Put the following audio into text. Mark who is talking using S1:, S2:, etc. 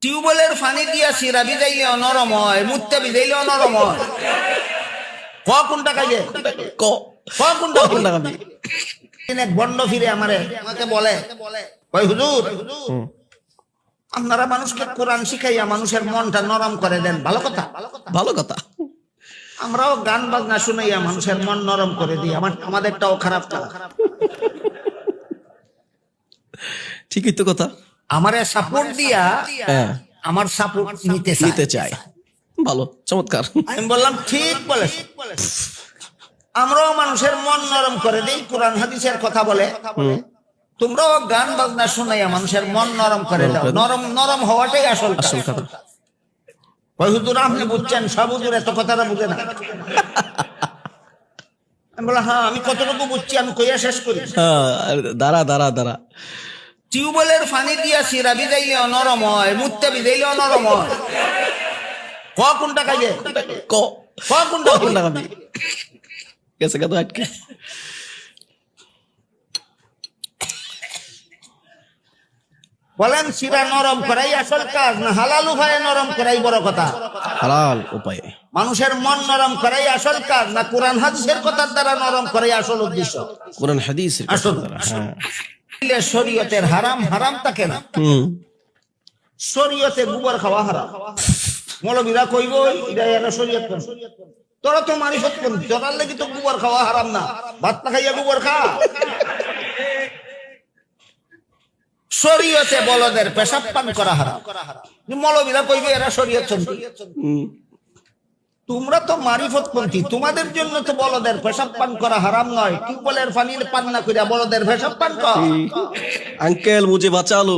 S1: টিউবওয়েলের পানি দিয়া সিরা ভিজাইলে নরম হয়, মুত্তে ভিজাইলে নরম হয়। কোনটা কাজে কোনটা খাবি? এক বন্ড ফিরে আমাকে বলে, ওই হুজুর আপনারা মানুষকে কোরআন শিখাইয়া মানুষের মনটা নরম করে দেন, ভালো কথা।
S2: ভালো কথা।
S1: আমরাও গান বাজনা শুনাইয়া মানুষের মন নরম করে দিই, আমাদেরটাও খারাপ না।
S2: ঠিকই তো কথা।
S1: আমারে সাপোর্ট দিয়া আমার সাপোর্ট নিতে
S2: চায়। ভালো, চমৎকার।
S1: আমি বললাম ঠিক বলে, আমরাও মানুষের মন নরম করে দিই, কোরআন হাদিসের কথা বলে। তোমরাও গান বাজনা শুনাইয়া মানুষের মন নরম করে দাও। নরম হওয়াটাই আসল কথা। ওই হুজুর আপনি বুঝছেন, সব হুজুর এত কথাটা বুঝে না। আমি বললাম হ্যাঁ, আমি কতটুকু বুঝছি আমি কইয়া শেষ করি।
S2: দাঁড়া।
S1: টিউবওয়েলের পানি দিয়া সিরা ভিজাইলে নরম হয়, মুত্তে ভিজাইলে নরম হয়। কোনটা কাজে কোনটা
S2: খাবি? গেছে কত আটকে।
S1: বলেন সিরা নরম করাই আসল কাজ, না হালাল উপায়ে নরম করাই বড় কথা?
S2: হালাল উপায়ে
S1: মানুষের মন নরম করাই আসল কাজ, না কোরআন হাদিসের কথার দ্বারা নরম করাই আসল উদ্দেশ্য?
S2: কোরআন হাদিসের
S1: আসল। শরীয়তের হারাম থাকে না। শরীয়তে গোবর খাওয়া হারাম। মৌলবীরা কইব এটা শরীয়ত। তোরা তো মারিফত করবি, তোরার লাগি তো গোবর খাওয়া হারাম না। ভাত না খাইয়া গোবর খা। শরীয়তে বলদের পেশাব পান করা হারাম। মৌলবীরা কইবে এরা শরীয়ত চন্দ্রী। তোমরা তো মারিফতপন্থী, তোমাদের জন্য তো বলদের পেশাব পান করা হারাম নয়। টিউবওয়েলের পানি পান না করিয়া বলদের পেশাব পান কর।
S2: আঙ্কেল মুঝে বাঁচালো।